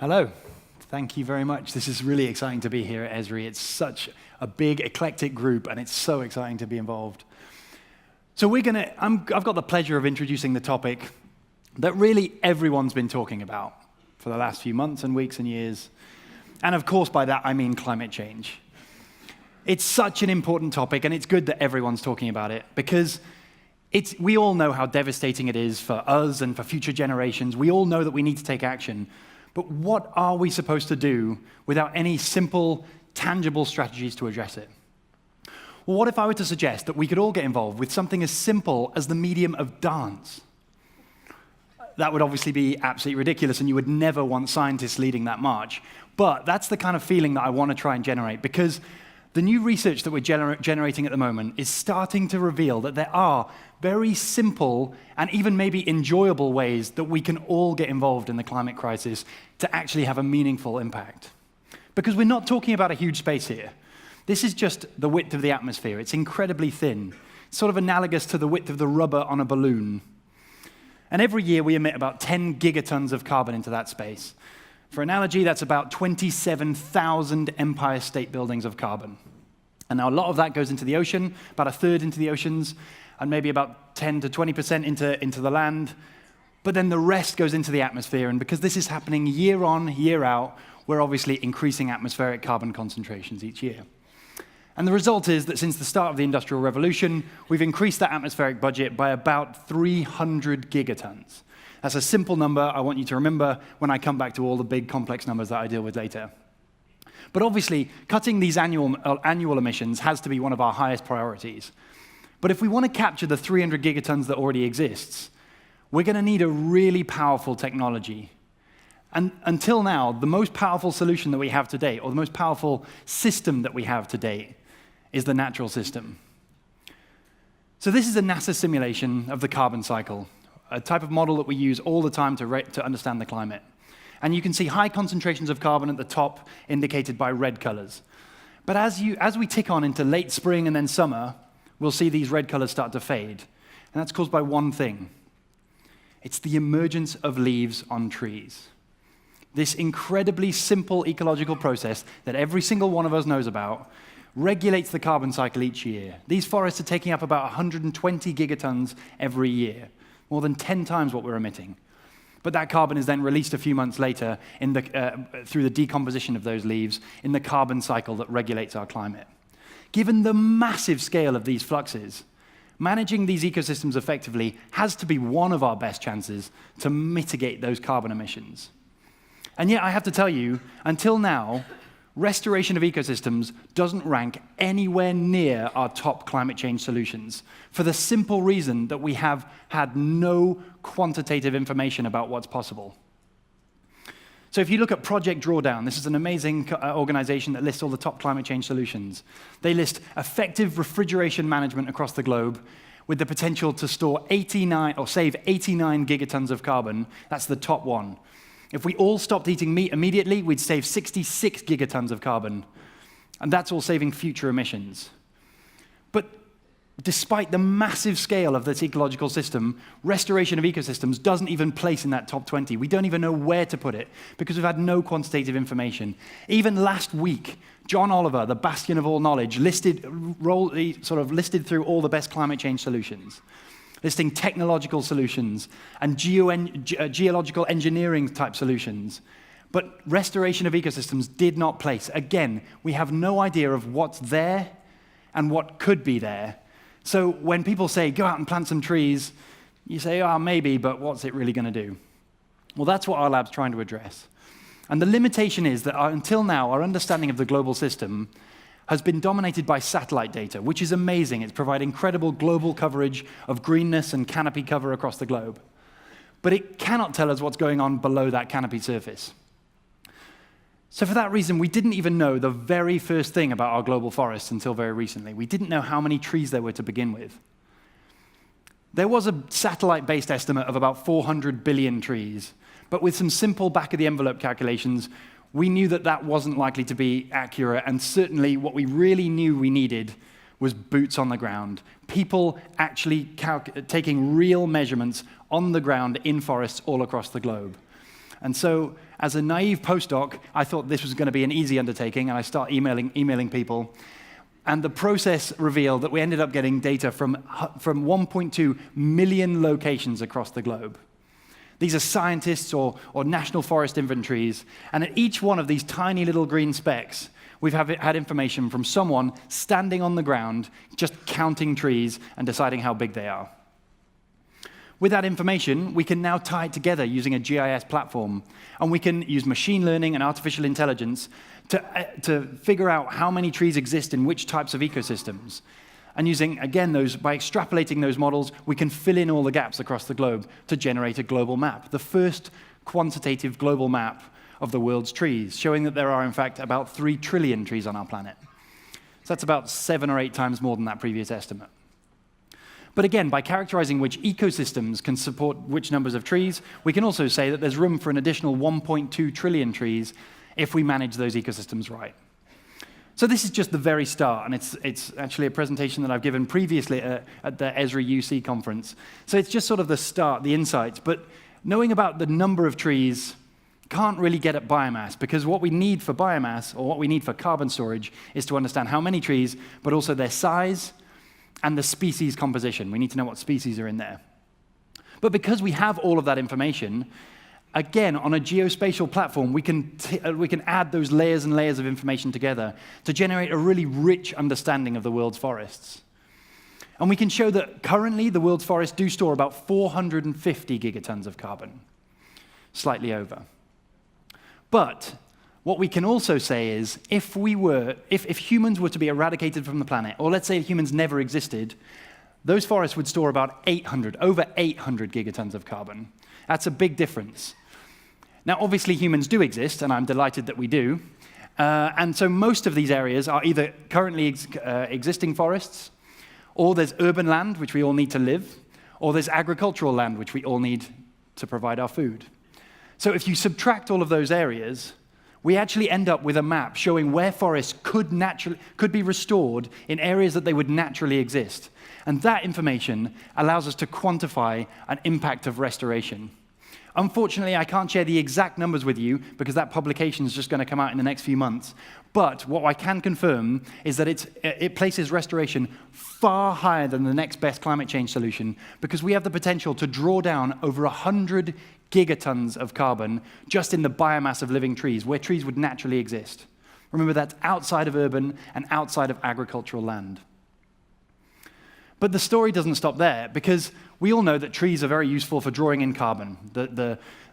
Hello. Thank you very much. This is really exciting to be here at Esri. It's such a big, eclectic group, and it's so exciting to be involved. So I've got the pleasure of introducing the topic that really everyone's been talking about for the last few months and weeks and years. And of course, by that, I mean climate change. It's such an important topic, and it's good that everyone's talking about it, because we all know how devastating it is for us and for future generations. We all know that we need to take action. But what are we supposed to do without any simple, tangible strategies to address it? Well, what if I were to suggest that we could all get involved with something as simple as the medium of dance? That would obviously be absolutely ridiculous, and you would never want scientists leading that march. But that's the kind of feeling that I want to try and generate, because the new research that we're generating at the moment is starting to reveal that there are very simple and even maybe enjoyable ways that we can all get involved in the climate crisis to actually have a meaningful impact. Because we're not talking about a huge space here. This is just the width of the atmosphere. It's incredibly thin. It's sort of analogous to the width of the rubber on a balloon. And every year we emit about 10 gigatons of carbon into that space. For analogy, that's about 27,000 Empire State Buildings of carbon. And now a lot of that goes into the ocean, about a third into the oceans, and maybe about 10 to 20% into the land. But then the rest goes into the atmosphere, and because this is happening year on, year out, we're obviously increasing atmospheric carbon concentrations each year. And the result is that since the start of the Industrial Revolution, we've increased that atmospheric budget by about 300 gigatons. That's a simple number I want you to remember when I come back to all the big complex numbers that I deal with later. But obviously, cutting these annual emissions has to be one of our highest priorities. But if we want to capture the 300 gigatons that already exists, we're going to need a really powerful technology. And until now, the most powerful solution that we have to date, or the most powerful system that we have to date, is the natural system. So this is a NASA simulation of the carbon cycle, a type of model that we use all the time to understand the climate. And you can see high concentrations of carbon at the top, indicated by red colors. But as we tick on into late spring and then summer, we'll see these red colors start to fade. And that's caused by one thing. It's the emergence of leaves on trees. This incredibly simple ecological process that every single one of us knows about regulates the carbon cycle each year. These forests are taking up about 120 gigatons every year, more than 10 times what we're emitting. But that carbon is then released a few months later through the decomposition of those leaves in the carbon cycle that regulates our climate. Given the massive scale of these fluxes, managing these ecosystems effectively has to be one of our best chances to mitigate those carbon emissions. And yet, I have to tell you, until now, restoration of ecosystems doesn't rank anywhere near our top climate change solutions, for the simple reason that we have had no quantitative information about what's possible. So if you look at Project Drawdown, this is an amazing organization that lists all the top climate change solutions. They list effective refrigeration management across the globe with the potential to store 89 or save 89 gigatons of carbon. That's the top one. If we all stopped eating meat immediately, we'd save 66 gigatons of carbon. And that's all saving future emissions. But despite the massive scale of this ecological system, restoration of ecosystems doesn't even place in that top 20. We don't even know where to put it because we've had no quantitative information. Even last week, John Oliver, the bastion of all knowledge, listed through all the best climate change solutions, listing technological solutions and geological engineering type solutions. But restoration of ecosystems did not place. Again, we have no idea of what's there and what could be there. So when people say, go out and plant some trees, you say, oh, maybe, but what's it really going to do? Well, that's what our lab's trying to address. And the limitation is that until now, our understanding of the global system has been dominated by satellite data, which is amazing. It's providing incredible global coverage of greenness and canopy cover across the globe. But it cannot tell us what's going on below that canopy surface. So for that reason, we didn't even know the very first thing about our global forests until very recently. We didn't know how many trees there were to begin with. There was a satellite-based estimate of about 400 billion trees, but with some simple back-of-the-envelope calculations, we knew that that wasn't likely to be accurate, and certainly what we really knew we needed was boots on the ground. People actually taking real measurements on the ground in forests all across the globe. And so, as a naive postdoc, I thought this was going to be an easy undertaking, and I start emailing people. And the process revealed that we ended up getting data from 1.2 million locations across the globe. These are scientists or national forest inventories, and at each one of these tiny little green specks, we've had information from someone standing on the ground, just counting trees and deciding how big they are. With that information, we can now tie it together using a GIS platform, and we can use machine learning and artificial intelligence to figure out how many trees exist in which types of ecosystems. And using, again, by extrapolating those models, we can fill in all the gaps across the globe to generate a global map, the first quantitative global map of the world's trees, showing that there are, in fact, about 3 trillion trees on our planet. So that's about 7 or 8 times more than that previous estimate. But again, by characterizing which ecosystems can support which numbers of trees, we can also say that there's room for an additional 1.2 trillion trees if we manage those ecosystems right. So this is just the very start, and it's actually a presentation that I've given previously at the Esri UC conference. So it's just sort of the start, the insights. But knowing about the number of trees can't really get at biomass, because what we need for biomass, or what we need for carbon storage, is to understand how many trees, but also their size and the species composition. We need to know what species are in there. But because we have all of that information, again, on a geospatial platform, we can add those layers and layers of information together to generate a really rich understanding of the world's forests. And we can show that currently the world's forests do store about 450 gigatons of carbon, slightly over. But what we can also say is, if humans were to be eradicated from the planet, or let's say humans never existed, those forests would store about over 800 gigatons of carbon. That's a big difference. Now, obviously, humans do exist, and I'm delighted that we do. And so most of these areas are either currently existing forests, or there's urban land, which we all need to live, or there's agricultural land, which we all need to provide our food. So if you subtract all of those areas, we actually end up with a map showing where forests could be restored in areas that they would naturally exist. And that information allows us to quantify an impact of restoration. Unfortunately, I can't share the exact numbers with you because that publication is just going to come out in the next few months. But what I can confirm is that it places restoration far higher than the next best climate change solution, because we have the potential to draw down over 100 gigatons of carbon just in the biomass of living trees, where trees would naturally exist. Remember, that's outside of urban and outside of agricultural land. But the story doesn't stop there, because we all know that trees are very useful for drawing in carbon.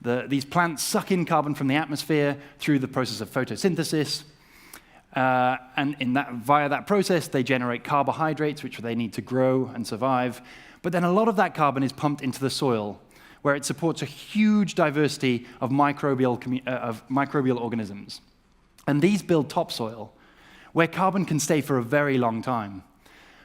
These plants suck in carbon from the atmosphere through the process of photosynthesis, and via that process, they generate carbohydrates, which they need to grow and survive. But then a lot of that carbon is pumped into the soil, where it supports a huge diversity of microbial organisms. And these build topsoil, where carbon can stay for a very long time.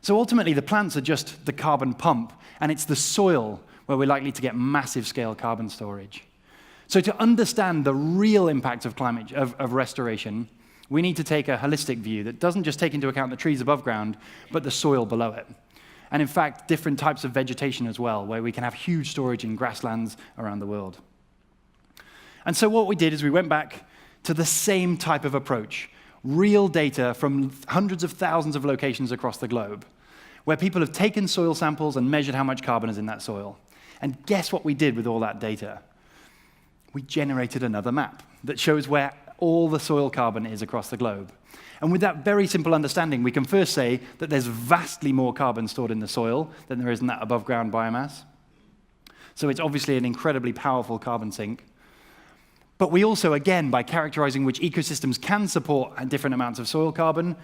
So ultimately, the plants are just the carbon pump, and it's the soil where we're likely to get massive scale carbon storage. So to understand the real impact of restoration, we need to take a holistic view that doesn't just take into account the trees above ground, but the soil below it. And in fact, different types of vegetation as well, where we can have huge storage in grasslands around the world. And so what we did is we went back to the same type of approach, real data from hundreds of thousands of locations across the globe, where people have taken soil samples and measured how much carbon is in that soil. And guess what we did with all that data? We generated another map that shows where all the soil carbon is across the globe. And with that very simple understanding, we can first say that there's vastly more carbon stored in the soil than there is in that above ground biomass. So it's obviously an incredibly powerful carbon sink. But we also, again, by characterizing which ecosystems can support different amounts of soil carbon,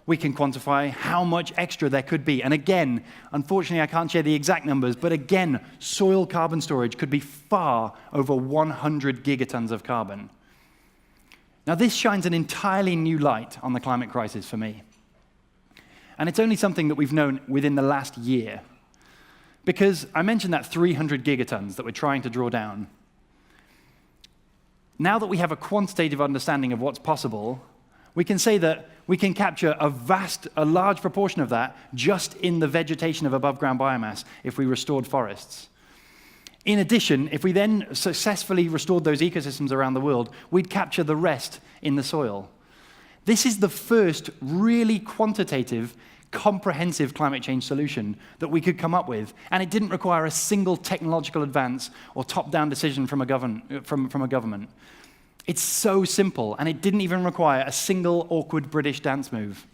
we can quantify how much extra there could be. And again, unfortunately, I can't share the exact numbers, but again, soil carbon storage could be far over 100 gigatons of carbon. Now, this shines an entirely new light on the climate crisis for me. And it's only something that we've known within the last year. Because I mentioned that 300 gigatons that we're trying to draw down. Now that we have a quantitative understanding of what's possible, we can say that we can capture a large proportion of that just in the vegetation of above-ground biomass if we restored forests. In addition, if we then successfully restored those ecosystems around the world, we'd capture the rest in the soil. This is the first really quantitative, comprehensive climate change solution that we could come up with, and it didn't require a single technological advance or top-down decision from a government. It's so simple, and it didn't even require a single awkward British dance move.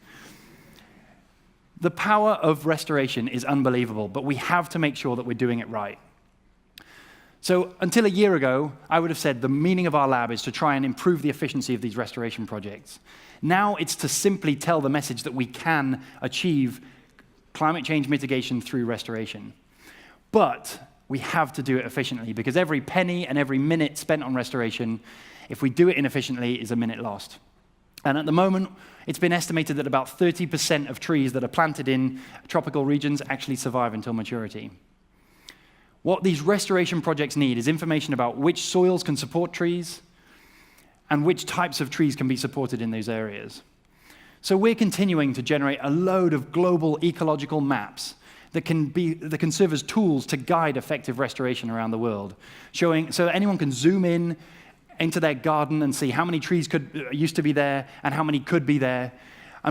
The power of restoration is unbelievable, but we have to make sure that we're doing it right. So until a year ago, I would have said the meaning of our lab is to try and improve the efficiency of these restoration projects. Now it's to simply tell the message that we can achieve climate change mitigation through restoration. But we have to do it efficiently, because every penny and every minute spent on restoration, if we do it inefficiently, is a minute lost. And at the moment, it's been estimated that about 30% of trees that are planted in tropical regions actually survive until maturity. What these restoration projects need is information about which soils can support trees and which types of trees can be supported in those areas. So we're continuing to generate a load of global ecological maps that can serve as tools to guide effective restoration around the world, showing so anyone can zoom in into their garden and see how many trees used to be there and how many could be there.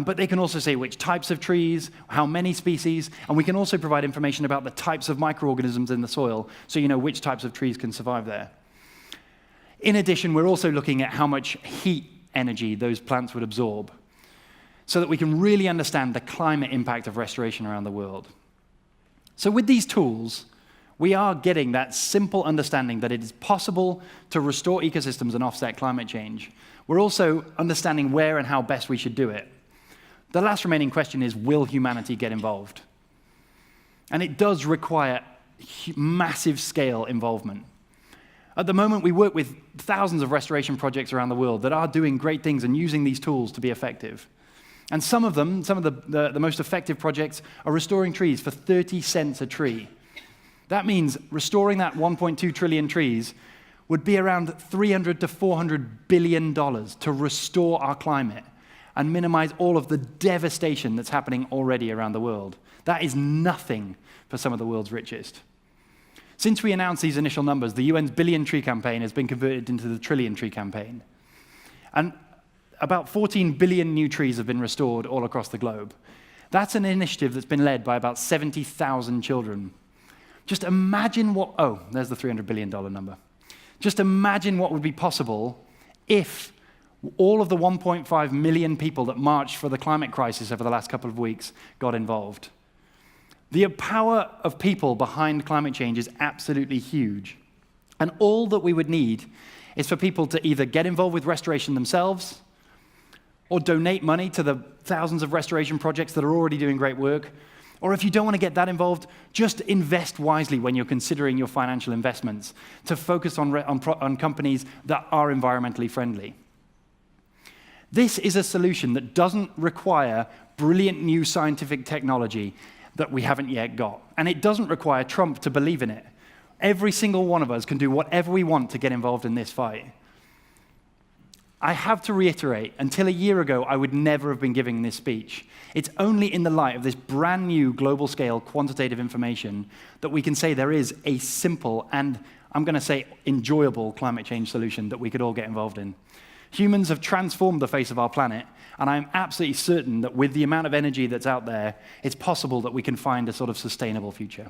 But they can also say which types of trees, how many species, and we can also provide information about the types of microorganisms in the soil, so you know which types of trees can survive there. In addition, we're also looking at how much heat energy those plants would absorb, so that we can really understand the climate impact of restoration around the world. So with these tools, we are getting that simple understanding that it is possible to restore ecosystems and offset climate change. We're also understanding where and how best we should do it. The last remaining question is, will humanity get involved? And it does require massive scale involvement. At the moment, we work with thousands of restoration projects around the world that are doing great things and using these tools to be effective. And some of the most effective projects are restoring trees for 30 cents a tree. That means restoring that 1.2 trillion trees would be around $300 to $400 billion to restore our climate and minimize all of the devastation that's happening already around the world. That is nothing for some of the world's richest. Since we announced these initial numbers, the UN's billion tree campaign has been converted into the trillion tree campaign. And about 14 billion new trees have been restored all across the globe. That's an initiative that's been led by about 70,000 children. Just imagine there's the $300 billion number. Just imagine what would be possible if all of the 1.5 million people that marched for the climate crisis over the last couple of weeks got involved. The power of people behind climate change is absolutely huge. And all that we would need is for people to either get involved with restoration themselves or donate money to the thousands of restoration projects that are already doing great work. Or if you don't want to get that involved, just invest wisely when you're considering your financial investments to focus on companies that are environmentally friendly. This is a solution that doesn't require brilliant new scientific technology that we haven't yet got. And it doesn't require Trump to believe in it. Every single one of us can do whatever we want to get involved in this fight. I have to reiterate, until a year ago, I would never have been giving this speech. It's only in the light of this brand new global scale quantitative information that we can say there is a simple and, I'm going to say, enjoyable climate change solution that we could all get involved in. Humans have transformed the face of our planet, and I'm absolutely certain that with the amount of energy that's out there, it's possible that we can find a sort of sustainable future.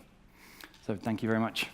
So thank you very much.